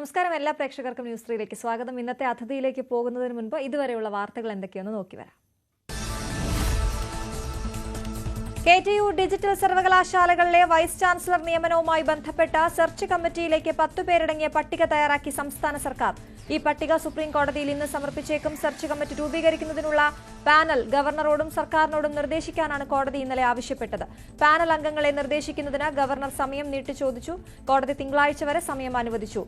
നമസ്കാരം എല്ലാ പ്രേക്ഷകർക്കും ന്യൂസ് 3ലേക്ക് സ്വാഗതം. ഇന്നത്തെ അതിഥിയിലേക്ക് പോകുന്നതിന് മുൻപ് ഇതുവരെയുള്ള വാർത്തകൾ എന്തൊക്കെയെന്ന് നോക്കി വരാം. KTU ഡിജിറ്റൽ സർവകലാശാലകളിലെ വൈസ് ചാൻസലർ നിയമനവുമായി ബന്ധപ്പെട്ട സെർച്ച് കമ്മിറ്റിയിലേക്ക് 10 പേരടങ്ങിയ പട്ടിക തയ്യാറാക്കി സംസ്ഥാന സർക്കാർ. ഈ പട്ടിക സുപ്രീം കോടതിയിൽ ഇന്ന് സമർപ്പിച്ചേക്കും. സെർച്ച് കമ്മിറ്റി രൂപീകരിക്കുന്നതിനുള്ള പാനൽ ഗവർണറോടും സർക്കാരിനോടും നിർദ്ദേശിക്കാനാണ് കോടതി ഇന്നലെ ആവശ്യപ്പെട്ടത്. പാനൽ അംഗങ്ങളെ നിർദ്ദേശിക്കുന്നതിന് ഗവർണർ സമയം നീട്ടിച്ചോദിച്ചു. കോടതി തിങ്കളാഴ്ച വരെ സമയം അനുവദിച്ചു.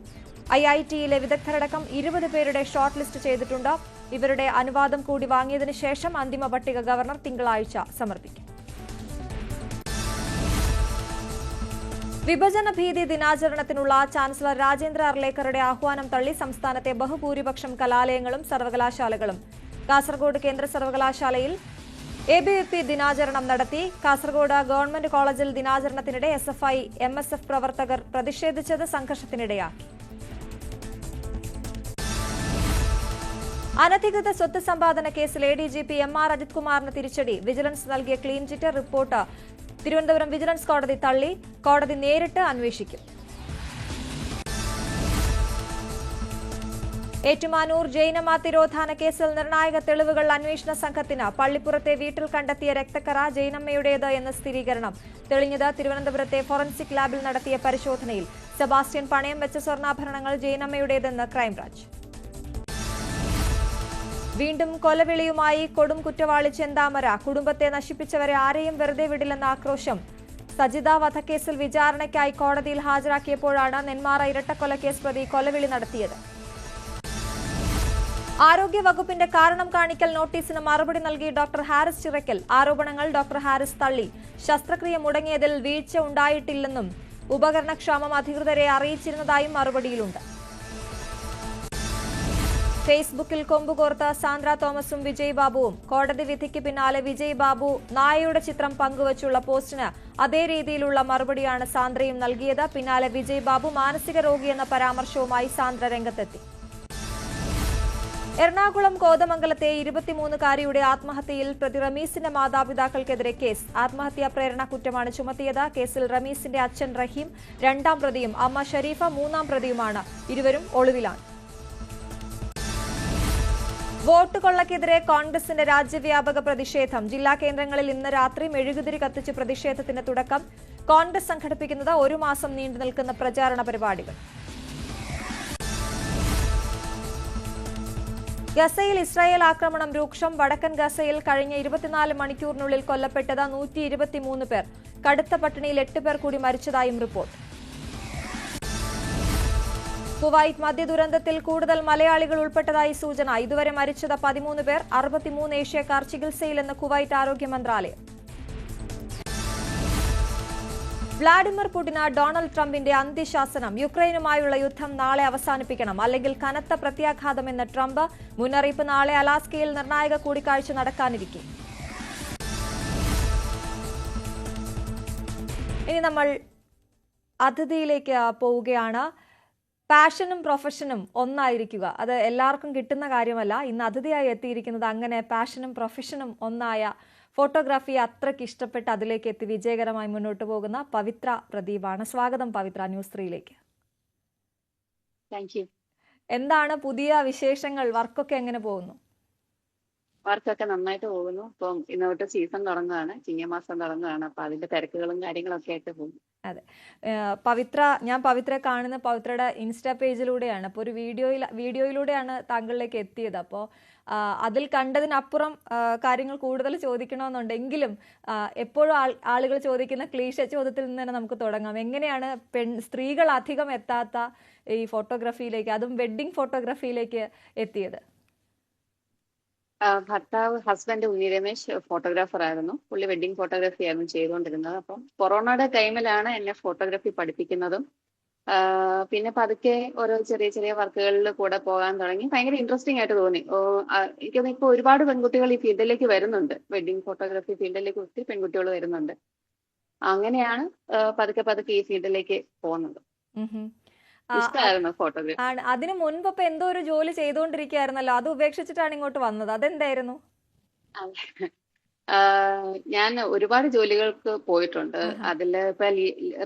IIT-യിലെ വിദഗ്ധരടക്കം 20 പേരുടെ ഷോർട്ട് ലിസ്റ്റ് ചെയ്തിട്ടുണ്ട്. ഇവരുടെ അനുവാദം കൂടി വാങ്ങിയതിനു ശേഷം അന്തിമ പട്ടിക ഗവർണർ തിങ്കളാഴ്ച സമർപ്പിക്കും. വിഭജന ഭീതി ദിനാചരണത്തിനുള്ള ചാൻസലർ രാജേന്ദ്ര അർലേക്കറുടെ ആഹ്വാനം തള്ളി സംസ്ഥാനത്തെ ബഹുഭൂരിപക്ഷം കലാലയങ്ങളും സർവകലാശാലകളും. കാസർഗോഡ് കേന്ദ്ര സർവകലാശാലയിൽ ABVP ദിനാചരണം നടത്തി. കാസർഗോഡ് ഗവൺമെന്റ് കോളേജിൽ ദിനാചരണത്തിനിടെ SFI MSF പ്രവർത്തകർ പ്രതിഷേധിച്ചത് സംഘർഷത്തിനിടയാക്കി. അനധികൃത സ്വത്ത് സമ്പാദന കേസിൽ ADGP MR അജിത് കുമാറിന് തിരിച്ചടി. വിജിലൻസ് നൽകിയ clean chit report Thiruvananthapuram vigilance കോടതി തള്ളി. കോടതി നേരിട്ട് അന്വേഷിക്കും. ഏറ്റുമാനൂർ ജൈനമ തിരോധാന കേസിൽ നിർണായക തെളിവുകൾ അന്വേഷണ സംഘത്തിന്. പള്ളിപ്പുറത്തെ വീട്ടിൽ കണ്ടെത്തിയ രക്തക്കറ ജൈനമ്മയുടേത് എന്ന് സ്ഥിരീകരണം. തെളിഞ്ഞത് തിരുവനന്തപുരത്തെ ഫോറൻസിക് ലാബിൽ നടത്തിയ പരിശോധനയിൽ. സെബാസ്റ്റ്യൻ പണയം വെച്ച സ്വർണ്ണാഭരണങ്ങൾ ജൈനമ്മയുടേതെന്ന് ക്രൈംബ്രാഞ്ച്. വീണ്ടും കൊലവിളിയുമായി കൊടും കുറ്റവാളി ചെന്താമര. കുടുംബത്തെ നശിപ്പിച്ചവരെ ആരെയും വെറുതെ വിടില്ലെന്ന ആക്രോശം. സജിത വധക്കേസിൽ വിചാരണയ്ക്കായി കോടതിയിൽ ഹാജരാക്കിയപ്പോഴാണ് നെന്മാറ ഇരട്ടക്കൊലക്കേസ് പ്രതി കൊലവിളി നടത്തിയത്. ആരോഗ്യവകുപ്പിന്റെ കാരണം കാണിക്കൽ നോട്ടീസിന് മറുപടി നൽകി ഡോക്ടർ ഹാരിസ് ചിറക്കൽ. ആരോപണങ്ങൾ ഡോക്ടർ ഹാരിസ് തള്ളി. ശസ്ത്രക്രിയ മുടങ്ങിയതിൽ വീഴ്ച ഉണ്ടായിട്ടില്ലെന്നും ഉപകരണക്ഷാമം അധികൃതരെ അറിയിച്ചിരുന്നതായും മറുപടിയിലുണ്ട്. ഫേസ്ബുക്കിൽ കൊമ്പുകോർത്ത സാന്ദ്ര തോമസും വിജയ് ബാബുവും. കോടതി വിധിക്ക് പിന്നാലെ വിജയ് ബാബു നായയുടെ ചിത്രം പങ്കുവച്ചുള്ള പോസ്റ്റിന് അതേ രീതിയിലുള്ള മറുപടിയാണ് സാന്ദ്രയും നൽകിയത്. പിന്നാലെ വിജയ് ബാബു മാനസിക രോഗിയെന്ന പരാമർശവുമായി സാന്ദ്ര രംഗത്തെത്തി. എറണാകുളം കോതമംഗലത്തെ 23-കാരിയുടെ ആത്മഹത്യയിൽ പ്രതി റമീസിന്റെ മാതാപിതാക്കൾക്കെതിരെ കേസ്. ആത്മഹത്യാ പ്രേരണ കുറ്റമാണ് ചുമത്തിയത്. കേസിൽ റമീസിന്റെ അച്ഛൻ റഹീം 2ാം പ്രതിയും അമ്മ ഷരീഫ 3ാം പ്രതിയുമാണ്. ഇരുവരും ഒളിവിലാണ്. വോട്ട് കൊള്ളക്കെതിരെ കോൺഗ്രസിന്റെ രാജ്യവ്യാപക പ്രതിഷേധം. ജില്ലാ കേന്ദ്രങ്ങളിൽ ഇന്ന് രാത്രി മെഴുകുതിരി കത്തിച്ച് പ്രതിഷേധത്തിന് തുടക്കം. കോൺഗ്രസ് സംഘടിപ്പിക്കുന്നത് 1 മാസം നീണ്ടു നിൽക്കുന്ന പ്രചാരണ പരിപാടികൾ. ഗസയിൽ ഇസ്രായേൽ ആക്രമണം രൂക്ഷം. വടക്കൻ ഗസയിൽ കഴിഞ്ഞ 24 മണിക്കൂറിനുള്ളിൽ കൊല്ലപ്പെട്ടത് 123 പേർ. കടുത്ത പട്ടിണിയിൽ 8 പേർ കൂടി മരിച്ചതായും റിപ്പോർട്ട്. കുവൈറ്റ് മദ്യദുരന്തത്തിൽ കൂടുതൽ മലയാളികൾ ഉൾപ്പെട്ടതായി സൂചന. ഇതുവരെ മരിച്ചത് 13 പേർ. 63 ഏഷ്യക്കാർ ചികിത്സയിലെന്ന് കുവൈറ്റ് ആരോഗ്യ മന്ത്രാലയം. വ്ളാഡിമിർ പുടിന് ഡൊണാൾഡ് ട്രംപിന്റെ അന്ത്യശാസനം. യുക്രൈനുമായുള്ള യുദ്ധം നാളെ അവസാനിപ്പിക്കണം, അല്ലെങ്കിൽ കനത്ത പ്രത്യാഘാതമെന്ന് ട്രംപ്. മുന്നറിയിപ്പ് നാളെ അലാസ്കയിൽ നിർണായക കൂടിക്കാഴ്ച നടക്കാനിരിക്കെ. ഇനി നമ്മൾ അതിഥിയിലേക്ക് പോവുകയാണ്. പാഷനും പ്രൊഫഷനും ഒന്നായിരിക്കുക, അത് എല്ലാവർക്കും കിട്ടുന്ന കാര്യമല്ല. ഇന്ന് അതിഥിയായി എത്തിയിരിക്കുന്നത് അങ്ങനെ പാഷനും പ്രൊഫഷനും ഒന്നായ, ഫോട്ടോഗ്രാഫിയെ അത്രയ്ക്ക് ഇഷ്ടപ്പെട്ട് അതിലേക്ക് എത്തി വിജയകരമായി മുന്നോട്ട് പോകുന്ന പവിത്ര പ്രദീപാണ്. സ്വാഗതം പവിത്ര ന്യൂസ് 3ലേക്ക്. Thank you. എന്താണ് പുതിയ വിശേഷങ്ങൾ? വർക്കൊക്കെ എങ്ങനെ പോകുന്നു? വർക്കൊക്കെ നന്നായിട്ട് പോകുന്നു. ഇപ്പം ഇന്നോട്ട് സീസൺ തുടങ്ങുകയാണ്, ചിങ്ങമാസം തുടങ്ങുകയാണ്. അപ്പൊ അതിന്റെ തിരക്കുകളും കാര്യങ്ങളൊക്കെ ആയിട്ട് പോകും. അതെ, ഞാൻ പവിത്രയെ കാണുന്ന പവിത്രയുടെ ഇൻസ്റ്റാ പേജിലൂടെയാണ്. അപ്പോൾ ഒരു വീഡിയോയിലൂടെയാണ് താങ്കളിലേക്ക് എത്തിയത്. അപ്പോൾ അതിൽ കണ്ടതിനപ്പുറം കാര്യങ്ങൾ കൂടുതൽ ചോദിക്കണമെന്നുണ്ടെങ്കിലും എപ്പോഴും ആളുകൾ ചോദിക്കുന്ന ക്ലീശ ചോദ്യത്തിൽ നിന്ന് തന്നെ നമുക്ക് തുടങ്ങാം. എങ്ങനെയാണ് സ്ത്രീകൾ അധികം എത്താത്ത ഈ ഫോട്ടോഗ്രാഫിയിലേക്ക്, അതും വെഡ്ഡിംഗ് ഫോട്ടോഗ്രാഫിയിലേക്ക് എത്തിയത്? ഹസ്ബൻഡ് ഉണ്ണി രമേശ് ഫോട്ടോഗ്രാഫർ ആയിരുന്നു. പുള്ളി വെഡിങ് ഫോട്ടോഗ്രാഫി ആയിരുന്നു ചെയ്തുകൊണ്ടിരുന്നത്. അപ്പം കൊറോണയുടെ ടൈമിലാണ് എന്നെ ഫോട്ടോഗ്രാഫി പഠിപ്പിക്കുന്നതും. പിന്നെ പതുക്കെ ഓരോ ചെറിയ ചെറിയ വർക്കുകളിൽ കൂടെ പോകാൻ തുടങ്ങി. ഭയങ്കര ഇൻട്രസ്റ്റിംഗ് ആയിട്ട് തോന്നി. എനിക്കൊന്ന് ഇപ്പൊ ഒരുപാട് പെൺകുട്ടികൾ ഈ ഫീൽഡിലേക്ക് വരുന്നുണ്ട്. വെഡിങ് ഫോട്ടോഗ്രാഫി ഫീൽഡിലേക്ക് ഒത്തിരി പെൺകുട്ടികൾ വരുന്നുണ്ട്. അങ്ങനെയാണ് പതുക്കെ പതുക്കെ ഈ ഫീൽഡിലേക്ക് പോകുന്നത്. ഇഷ്ടമായിരുന്നു ഫോട്ടോഗ്രാഫി. അതിനു മുൻപ് ഇപ്പൊ എന്തോ ഒരു ജോലി ചെയ്തുകൊണ്ടിരിക്കുകയായിരുന്നല്ലോ, അത് ഉപേക്ഷിച്ചിട്ടാണ് ഇങ്ങോട്ട് വന്നത്. അതെന്തായിരുന്നു? ഞാൻ ഒരുപാട് ജോലികൾക്ക് പോയിട്ടുണ്ട്. അതില് ഇപ്പൊ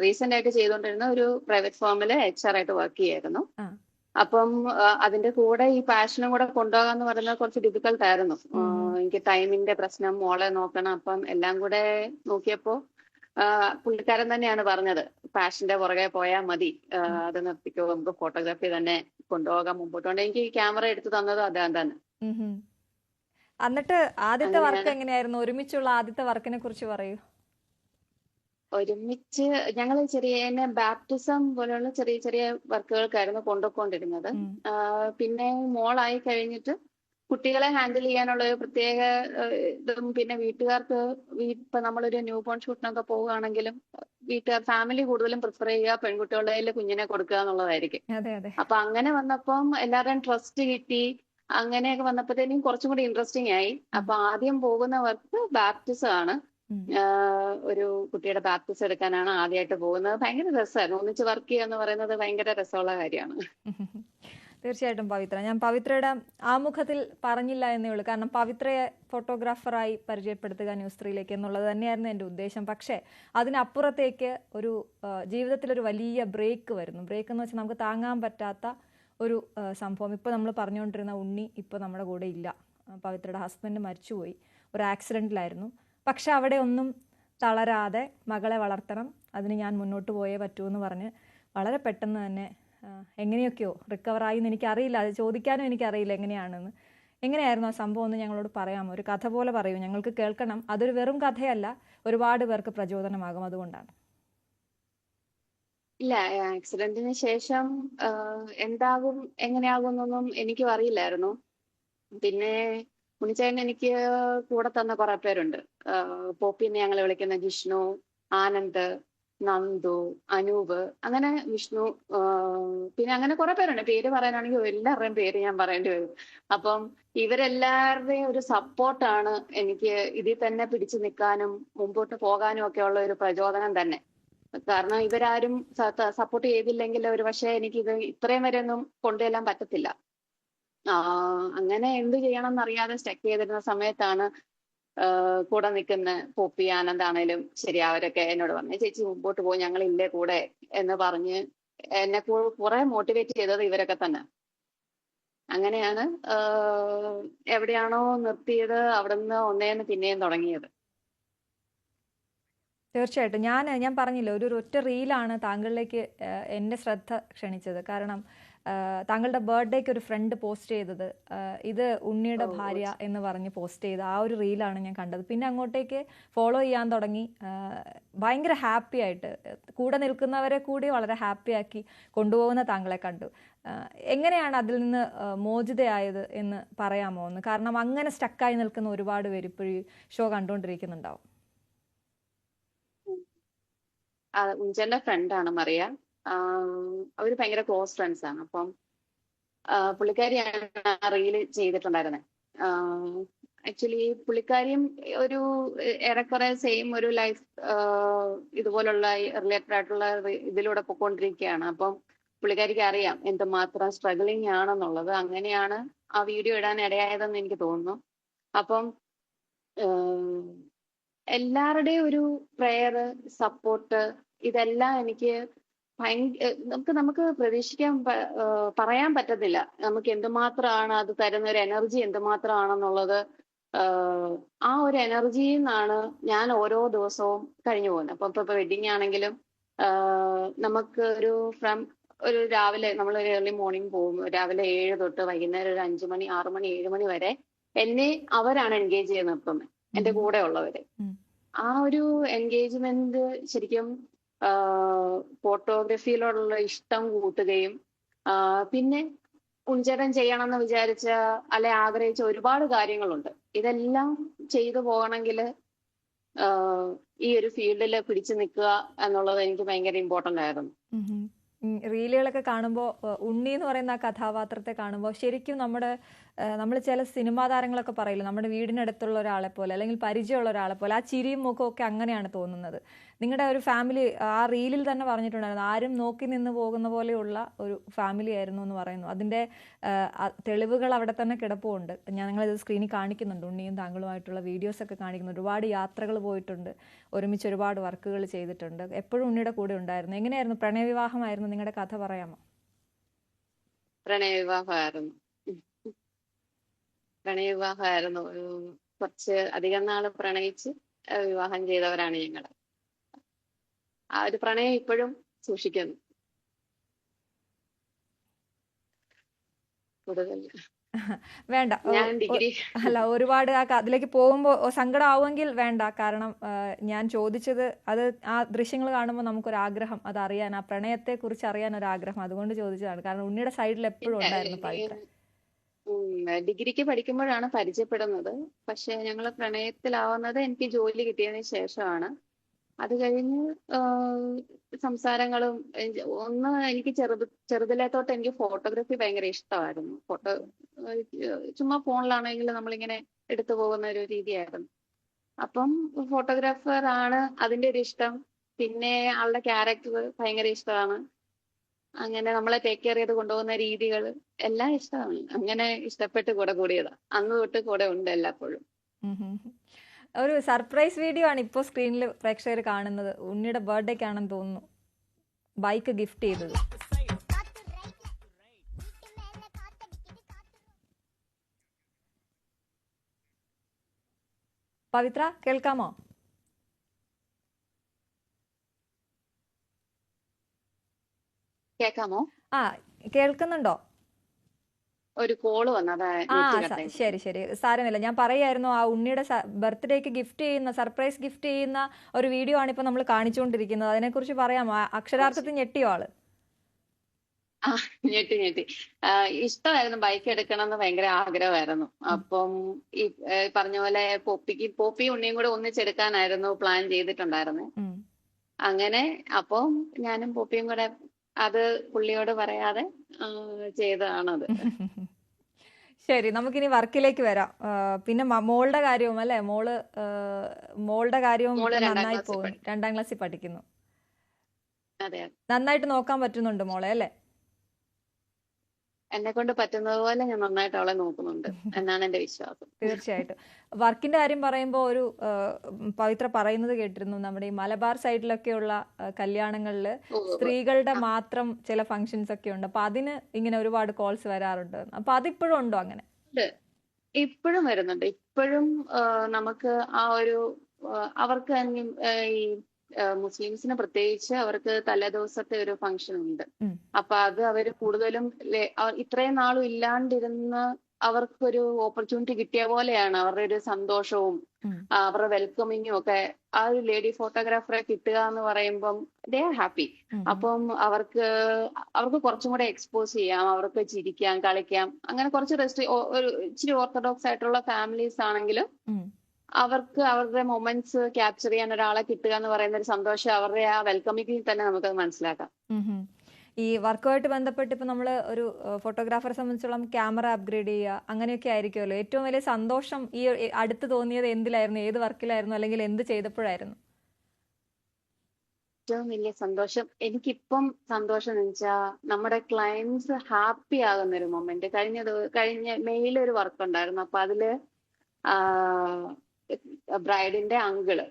റീസെന്റ് ആയിട്ട് ചെയ്തുകൊണ്ടിരുന്ന ഒരു പ്രൈവറ്റ് ഫേമില് HR ആയിട്ട് വർക്ക് ചെയ്യായിരുന്നു. അപ്പം അതിന്റെ കൂടെ ഈ പാഷനും കൂടെ കൊണ്ടുപോകാന്ന് പറയുന്നത് കുറച്ച് ഡിഫിക്കൽട്ട് ആയിരുന്നു. എനിക്ക് ടൈമിന്റെ പ്രശ്നം, മോളെ നോക്കണം. അപ്പം എല്ലാം കൂടെ നോക്കിയപ്പോ പുള്ളിക്കാരൻ തന്നെയാണ് പറഞ്ഞത്, പാഷന്റെ പുറകെ പോയാൽ മതി, അത് നിർത്തിക്കോ, നമുക്ക് ഫോട്ടോഗ്രാഫി തന്നെ കൊണ്ടുപോകാൻ മുമ്പോട്ട് കൊണ്ട്. എനിക്ക് ഈ ക്യാമറ എടുത്തു തന്നത് അദ്ദേഹം തന്നെ. എന്നിട്ട് ആദ്യത്തെ വർക്ക് അങ്ങനെയാണ്. എങ്ങനെയായിരുന്നു? ഒരുമിച്ചുള്ള ആദ്യത്തെ വർക്കിനെ കുറിച്ച് പറയൂ. ഒരുമിച്ച് ഞങ്ങൾ ചെറിയ ബാപ്റ്റിസം പോലെയുള്ള ചെറിയ ചെറിയ വർക്കുകൾക്കായിരുന്നു കൊണ്ടുപോയിക്കൊണ്ടിരുന്നത്. പിന്നെ മോളായി കഴിഞ്ഞിട്ട് കുട്ടികളെ ഹാൻഡിൽ ചെയ്യാനുള്ള ഒരു പ്രത്യേക ഇതും, പിന്നെ വീട്ടുകാർക്ക് ഇപ്പൊ നമ്മളൊരു ന്യൂ ബോൺ ഷൂട്ടിനൊക്കെ പോവുകയാണെങ്കിലും വീട്ടുകാർ ഫാമിലി കൂടുതലും പ്രിഫർ ചെയ്യുക പെൺകുട്ടികളുടെ കയ്യിൽ കുഞ്ഞിനെ കൊടുക്കുക എന്നുള്ളതായിരിക്കും. അതെ അതെ. അപ്പൊ അങ്ങനെ വന്നപ്പം എല്ലാവരുടെയും ട്രസ്റ്റ് കിട്ടി. അങ്ങനെയൊക്കെ വന്നപ്പോഴത്തേനും കുറച്ചും കൂടി ഇൻട്രസ്റ്റിംഗ് ആയി. അപ്പൊ ആദ്യം പോകുന്ന വർക്ക് ബാപ്റ്റിസം ആണ്. ഒരു കുട്ടിയുടെ ബാപ്റ്റിസം എടുക്കാനാണ് ആദ്യമായിട്ട് പോകുന്നത്. ഭയങ്കര രസമായിരുന്നു. ഒന്നിച്ച് വർക്ക് ചെയ്യുക എന്ന് പറയുന്നത് ഭയങ്കര രസമുള്ള കാര്യമാണ്. തീർച്ചയായിട്ടും പവിത്ര, ഞാൻ പവിത്രയുടെ ആമുഖത്തിൽ പറഞ്ഞില്ല എന്നേ ഉള്ളൂ. കാരണം പവിത്രയെ ഫോട്ടോഗ്രാഫറായി പരിചയപ്പെടുത്തുക ന്യൂസ് 3യിലേക്ക് എന്നുള്ളത് തന്നെയായിരുന്നു എൻ്റെ ഉദ്ദേശം. പക്ഷേ അതിനപ്പുറത്തേക്ക് ഒരു ജീവിതത്തിലൊരു വലിയ ബ്രേക്ക് വരുന്നു. ബ്രേക്ക് എന്ന് വെച്ചാൽ നമുക്ക് താങ്ങാൻ പറ്റാത്ത ഒരു സംഭവം. ഇപ്പോൾ നമ്മൾ പറഞ്ഞുകൊണ്ടിരുന്ന ഉണ്ണി ഇപ്പോൾ നമ്മുടെ കൂടെ ഇല്ല. പവിത്രയുടെ ഹസ്ബൻഡ് മരിച്ചുപോയി, ഒരു ആക്സിഡൻറ്റിലായിരുന്നു. പക്ഷെ അവിടെ ഒന്നും തളരാതെ മകളെ വളർത്തണം, അതിന് ഞാൻ മുന്നോട്ട് പോയേ പറ്റൂ എന്ന് പറഞ്ഞ് വളരെ പെട്ടെന്ന് തന്നെ എങ്ങനെയൊക്കെയോ റിക്കവറായി എന്ന് എനിക്കറിയില്ല, അത് ചോദിക്കാനും എനിക്കറിയില്ല എങ്ങനെയാണെന്ന്. എങ്ങനെയായിരുന്നു ആ സംഭവം എന്ന് ഞങ്ങളോട് പറയാമോ? ഒരു കഥ പോലെ പറയൂ, ഞങ്ങൾക്ക് കേൾക്കണം. അതൊരു വെറും കഥയല്ല, ഒരുപാട് പേർക്ക് പ്രചോദനമാകും, അതുകൊണ്ടാണ്. ഇല്ല, ആക്സിഡന്റിന് ശേഷം എന്താകും എങ്ങനെയാകും എന്നൊന്നും എനിക്കും അറിയില്ലായിരുന്നു. പിന്നെ ഉണ്ണിച്ചേട്ടൻ എനിക്ക് കൂടെ തന്ന കുറെ പേരുണ്ട്. പോപ്പിന്ന് ഞങ്ങൾ വിളിക്കുന്ന ജിഷ്ണു, ആനന്ദ്, നന്ദു, അനൂപ്, അങ്ങനെ വിഷ്ണു, പിന്നെ അങ്ങനെ കുറെ പേരുണ്ട്. പേര് പറയാനാണെങ്കിൽ എല്ലാവരുടെയും പേര് ഞാൻ പറയേണ്ടി വരും. അപ്പം ഇവരെല്ലാവരുടെയും ഒരു സപ്പോർട്ടാണ് എനിക്ക് ഇതിൽ തന്നെ പിടിച്ചു നിൽക്കാനും മുമ്പോട്ട് പോകാനും ഒക്കെ ഉള്ള ഒരു പ്രചോദനം തന്നെ. കാരണം ഇവരാരും സപ്പോർട്ട് ചെയ്തില്ലെങ്കിൽ ഒരു പക്ഷേ എനിക്കിത് ഇത്രയും വരെ ഒന്നും കൊണ്ടുചെല്ലാൻ പറ്റത്തില്ല. അങ്ങനെ എന്ത് ചെയ്യണം എന്നറിയാതെ സ്റ്റക്ക് ചെയ്തിരുന്ന സമയത്താണ് കൂടെ നിൽക്കുന്ന പോപ്പി, ആനന്ദാണേലും ശരി, അവരൊക്കെ എന്നോട് പറഞ്ഞു, ചേച്ചി മുമ്പോട്ട് പോകും, ഞങ്ങൾ ഇല്ലേ കൂടെ എന്ന് പറഞ്ഞ് എന്നെ കുറെ മോട്ടിവേറ്റ് ചെയ്തത് ഇവരൊക്കെ തന്നെ. അങ്ങനെയാണ് എവിടെയാണോ നിർത്തിയത് അവിടെ നിന്ന് ഒന്നേന്ന് പിന്നെയും തുടങ്ങിയത്. തീർച്ചയായിട്ടും ഞാൻ പറഞ്ഞില്ല, ഒരു ഒറ്റ റീലാണ് താങ്കളിലേക്ക് എൻ്റെ ശ്രദ്ധ ക്ഷണിച്ചത്. കാരണം താങ്കളുടെ ബർത്ത്ഡേക്ക് ഒരു ഫ്രണ്ട് പോസ്റ്റ് ചെയ്തത്, ഇത് ഉണ്ണിയുടെ ഭാര്യ എന്ന് പറഞ്ഞ് പോസ്റ്റ് ചെയ്ത ആ ഒരു റീലാണ് ഞാൻ കണ്ടത്. പിന്നെ അങ്ങോട്ടേക്ക് ഫോളോ ചെയ്യാൻ തുടങ്ങി. ഭയങ്കര ഹാപ്പി ആയിട്ട് കൂടെ നിൽക്കുന്നവരെ കൂടി വളരെ ഹാപ്പി ആക്കി കൊണ്ടുപോകുന്ന താങ്കളെ കണ്ടു. എങ്ങനെയാണ് അതിൽ നിന്ന് മോചിതയായത് എന്ന് പറയാമോ ഒന്ന്? കാരണം അങ്ങനെ സ്റ്റക്കായി നിൽക്കുന്ന ഒരുപാട് പേര് ഇപ്പോഴും ഷോ കണ്ടുകൊണ്ടിരിക്കുന്നുണ്ടാവും. ഉഞ്ചന്റെ ഫ്രണ്ടാണ് മറിയ. അവര് ഭയങ്കര ക്ലോസ് ഫ്രണ്ട്സ് ആണ്. അപ്പം പുള്ളിക്കാരിയാണ് ആ റീല് ചെയ്തിട്ടുണ്ടായിരുന്നത്. ആക്ച്വലി പുള്ളിക്കാരിയും ഒരു ഏറെക്കുറെ സെയിം ഒരു ലൈഫ് ഇതുപോലുള്ള റിലേറ്റഡ് ആയിട്ടുള്ള ഇതിലൂടെ പൊക്കോണ്ടിരിക്കുകയാണ്. അപ്പം പുള്ളിക്കാരിക്ക് അറിയാം എന്തുമാത്രം സ്ട്രഗിളിങ് ആണെന്നുള്ളത്. അങ്ങനെയാണ് ആ വീഡിയോ ഇടാൻ ഇടയായതെന്ന് എനിക്ക് തോന്നുന്നു. അപ്പം എല്ലാവരുടെയും ഒരു പ്രെയർ, സപ്പോർട്ട്, ഇതെല്ലാം എനിക്ക് നമുക്ക് പ്രതീക്ഷിക്കാൻ പറയാൻ പറ്റത്തില്ല. നമുക്ക് എന്തുമാത്രമാണ് അത് തരുന്ന ഒരു എനർജി എന്തുമാത്രമാണെന്നുള്ളത്. ആ ഒരു എനർജിയിൽ നിന്നാണ് ഞാൻ ഓരോ ദിവസവും കഴിഞ്ഞു പോകുന്നത്. അപ്പൊ ഇപ്പൊ വെഡിങ് ആണെങ്കിലും നമുക്ക് ഒരു രാവിലെ നമ്മളൊരു ഏർലി മോർണിംഗ് പോകും. രാവിലെ 7 തൊട്ട് വൈകുന്നേരം ഒരു 5 മണി, 6 മണി, 7 മണി വരെ എന്നെ അവരാണ് എൻഗേജ് ചെയ്ത് നിർത്തുന്നത്, എന്റെ കൂടെ ഉള്ളവര്. ആ ഒരു എൻഗേജ്മെന്റ് ശരിക്കും ഫോട്ടോഗ്രാഫിയിലോടുള്ള ഇഷ്ടം കൂട്ടുകയും പിന്നെ ഉഞ്ചേട്ടൻ ചെയ്യണമെന്ന് വിചാരിച്ച അല്ലെ ആഗ്രഹിച്ച ഒരുപാട് കാര്യങ്ങളുണ്ട്. ഇതെല്ലാം ചെയ്തു പോകണമെങ്കിൽ ഈ ഒരു ഫീൽഡിൽ പിടിച്ചു നിൽക്കുക എന്നുള്ളത് എനിക്ക് ഭയങ്കര ഇമ്പോർട്ടന്റ് ആയിരുന്നു. റീലുകളൊക്കെ കാണുമ്പോൾ ഉണ്ണി എന്ന് പറയുന്ന ആ കഥാപാത്രത്തെ കാണുമ്പോൾ ശരിക്കും നമ്മൾ ചില സിനിമാ താരങ്ങളൊക്കെ പറയില്ല, നമ്മുടെ വീടിനടുത്തുള്ള ഒരാളെ പോലെ അല്ലെങ്കിൽ പരിചയമുള്ള ഒരാളെ പോലെ, ആ ചിരിയും മുഖവും ഒക്കെ അങ്ങനെയാണ് തോന്നുന്നത്. നിങ്ങളുടെ ഒരു ഫാമിലി ആ റീലിൽ തന്നെ പറഞ്ഞിട്ടുണ്ടായിരുന്നു, ആരും നോക്കി നിന്ന് പോകുന്ന പോലെയുള്ള ഒരു ഫാമിലി ആയിരുന്നു എന്ന് പറയുന്നു. അതിൻ്റെ തെളിവുകൾ അവിടെ തന്നെ കിടപ്പുണ്ട്. ഞങ്ങളിത് സ്ക്രീനിൽ കാണിക്കുന്നുണ്ട്. ഉണ്ണിയും താങ്കളുമായിട്ടുള്ള വീഡിയോസൊക്കെ കാണിക്കുന്നു. ഒരുപാട് യാത്രകൾ പോയിട്ടുണ്ട്, ഒരുമിച്ച് ഒരുപാട് വർക്കുകൾ ചെയ്തിട്ടുണ്ട്. എപ്പോഴും ഉണ്ണിയുടെ കൂടെ ഉണ്ടായിരുന്നു. എങ്ങനെയായിരുന്നു? പ്രണയവിവാഹമായിരുന്നു നിങ്ങളുടെ കഥ പറയാമോ? പ്രണയവിവാഹമായിരുന്നു. ഉം. പ്രണയവിവാഹമായിരുന്നു. കുറച്ച് അധികം നാള് പ്രണയിച്ച് വിവാഹം ചെയ്തവരാണ് ഞങ്ങൾ. ആ ഒരു പ്രണയം ഇപ്പോഴും സൂക്ഷിക്കുന്നു. കൂടുതൽ വേണ്ട. ഞാൻ ഡിഗ്രി അല്ല, ഒരുപാട് അതിലേക്ക് പോകുമ്പോൾ സങ്കടം ആവുമെങ്കിൽ വേണ്ട. കാരണം ഞാൻ ചോദിച്ചത് അത് ആ ദൃശ്യങ്ങൾ കാണുമ്പോൾ നമുക്കൊരാഗ്രഹം അത് അറിയാൻ, ആ പ്രണയത്തെ കുറിച്ച് അറിയാൻ ഒരു ആഗ്രഹം, അതുകൊണ്ട് ചോദിച്ചതാണ്. കാരണം ഉണ്ണിയുടെ സൈഡിൽ എപ്പോഴും ഉണ്ടായിരുന്നു പവിത്ര. ഡിഗ്രിക്ക് പഠിക്കുമ്പോഴാണ് പരിചയപ്പെടുന്നത്. പക്ഷെ ഞങ്ങൾ പ്രണയത്തിലാവുന്നത് എനിക്ക് ജോലി കിട്ടിയതിന് ശേഷമാണ്. അത് കഴിഞ്ഞ് സംസാരങ്ങളും ഒന്ന് എനിക്ക് ചെറുതിലേ തൊട്ട് എനിക്ക് ഫോട്ടോഗ്രാഫി ഭയങ്കര ഇഷ്ടമായിരുന്നു. ചുമ്മാ ഫോണിലാണെങ്കിൽ നമ്മളിങ്ങനെ എടുത്തു പോകുന്ന ഒരു രീതിയായിരുന്നു. അപ്പം ഫോട്ടോഗ്രാഫർ ആണ് അതിന്റെ ഒരു ഇഷ്ടം. പിന്നെ ആളുടെ ക്യാരക്ടർ ഭയങ്കര ഇഷ്ടമാണ്. അങ്ങനെ നമ്മളെ ടേക്ക് കെയർ ചെയ്ത് കൊണ്ടുപോകുന്ന രീതികൾ എല്ലാം ഇഷ്ടമാണ്. അങ്ങനെ ഇഷ്ടപ്പെട്ട് കൂടെ കൂടിയതാ. അന്ന് തൊട്ട് കൂടെ ഉണ്ട് എല്ലാപ്പോഴും. ഒരു സർപ്രൈസ് വീഡിയോ ആണ് ഇപ്പോൾ സ്ക്രീനിൽ പ്രേക്ഷകർ കാണുന്നത്. ഉണ്ണിയുടെ ബർത്ത്ഡേക്കാണെന്ന് തോന്നുന്നു ബൈക്ക് ഗിഫ്റ്റ് ചെയ്തത്. പവിത്ര, കേൾക്കാമോ? കേൾക്കാമോ? ആ, കേൾക്കുന്നുണ്ടോ? ഒരു കോള് വന്നതാ. ശരി ശരി, സാരമില്ല. ഞാൻ പറയായിരുന്നു, ആ ഉണ്ണിയുടെ ബർത്ത്ഡേക്ക് ഗിഫ്റ്റ് ചെയ്യുന്ന, സർപ്രൈസ് ഗിഫ്റ്റ് ചെയ്യുന്ന ഒരു വീഡിയോ ആണ് ഇപ്പൊ നമ്മൾ കാണിച്ചുകൊണ്ടിരിക്കുന്നത്. അതിനെക്കുറിച്ച് പറയാമോ? അക്ഷരാർത്ഥത്തിൽ ഞെട്ടിയോ ആള്? ഞെട്ടി. ഇഷ്ടമായിരുന്നു, ബൈക്ക് എടുക്കണം എന്ന് ഭയങ്കര ആഗ്രഹമായിരുന്നു. അപ്പം ഈ പറഞ്ഞ പോലെ പോപ്പി ഉണ്ണിയും കൂടെ ഒന്നിച്ചെടുക്കാനായിരുന്നു പ്ലാൻ ചെയ്തിട്ടുണ്ടായിരുന്നത്. അങ്ങനെ അപ്പം ഞാനും പോപ്പിയും കൂടെ അത് പുള്ളിയോട് പറയാതെ ചെയ്തതാണത്. ശരി, നമുക്കിനി വർക്കിലേക്ക് വരാം. പിന്നെ മോളുടെ കാര്യവും അല്ലെ, മോളുടെ കാര്യവും നന്നായി പോകുന്നു. 2ാം ക്ലാസ്സിൽ പഠിക്കുന്നു. അതെ, നന്നായിട്ട് നോക്കാൻ പറ്റുന്നുണ്ട് മോളെ അല്ലെ? എന്നെ കൊണ്ട് പറ്റുന്നത് പോലെ ഞാൻ നന്നായിട്ട് അവളെ നോക്കുന്നുണ്ട് എന്നാണ് എന്റെ വിശ്വാസം. തീർച്ചയായിട്ടും. വർക്കിന്റെ കാര്യം പറയുമ്പോൾ ഒരു പവിത്ര പറയുന്നത് കേട്ടിരുന്നു, നമ്മുടെ ഈ മലബാർ സൈഡിലൊക്കെയുള്ള കല്യാണങ്ങളിൽ സ്ത്രീകളുടെ മാത്രം ചില ഫങ്ഷൻസ് ഒക്കെ ഉണ്ട്. അപ്പൊ അതിന് ഇങ്ങനെ ഒരുപാട് കോൾസ് വരാറുണ്ട്. അപ്പൊ അതിപ്പോഴും ഉണ്ടോ അങ്ങനെ? ഇപ്പോഴും വരുന്നുണ്ട്. ഇപ്പോഴും നമുക്ക് ആ ഒരു അവർക്ക് ഈ മുസ്ലിംസിന് പ്രത്യേകിച്ച് അവർക്ക് തലേദിവസത്തെ ഒരു ഫംഗ്ഷൻ ഉണ്ട്. അപ്പൊ അത് അവര് കൂടുതലും ഇത്രയും നാളും ഇല്ലാണ്ടിരുന്ന അവർക്കൊരു ഓപ്പർച്യൂണിറ്റി കിട്ടിയ പോലെയാണ് അവരുടെ ഒരു സന്തോഷവും അവരുടെ വെൽക്കമിങ്ങും ഒക്കെ. ആ ഒരു ലേഡി ഫോട്ടോഗ്രാഫറെ കിട്ടുക എന്ന് പറയുമ്പം ദേ ആർ ഹാപ്പി. അപ്പം അവർക്ക് കുറച്ചും കൂടെ എക്സ്പോസ് ചെയ്യാം, അവർക്ക് ചിരിക്കാം, കളിക്കാം. അങ്ങനെ കുറച്ച് ഒരു ഇച്ചിരി ഓർത്തഡോക്സ് ആയിട്ടുള്ള ഫാമിലീസ് ആണെങ്കിലും അവർക്ക് അവരുടെ മൊമെന്റ്സ് ക്യാപ്ചർ ചെയ്യാൻ ഒരാളെ കിട്ടുക എന്ന് പറയുന്ന ഒരു സന്തോഷം അവരുടെ ആ വെൽക്കമിങ്ങിൽ തന്നെ നമുക്ക് മനസ്സിലാക്കാം. ഈ വർക്കുമായിട്ട് ബന്ധപ്പെട്ട് ഇപ്പൊ നമ്മള് ഒരു ഫോട്ടോഗ്രാഫറെ സംബന്ധിച്ചോളം ക്യാമറ അപ്ഗ്രേഡ് ചെയ്യുക അങ്ങനെയൊക്കെ ആയിരിക്കുമല്ലോ. ഏറ്റവും വലിയ സന്തോഷം ഈ അടുത്ത് തോന്നിയത് എന്തിലായിരുന്നു? ഏത് വർക്കിലായിരുന്നു? അല്ലെങ്കിൽ എന്ത് ചെയ്തപ്പോഴായിരുന്നു? ഏറ്റവും വലിയ സന്തോഷം എനിക്കിപ്പം സന്തോഷം എന്ന് വെച്ചാൽ നമ്മുടെ ക്ലയൻസ് ഹാപ്പി ആകുന്ന ഒരു മൊമെന്റ്. കഴിഞ്ഞ മെയിൽ ഒരു വർക്ക് ഉണ്ടായിരുന്നു. അപ്പൊ അതില് ബ്രൈഡിന്റെ അങ്കിള്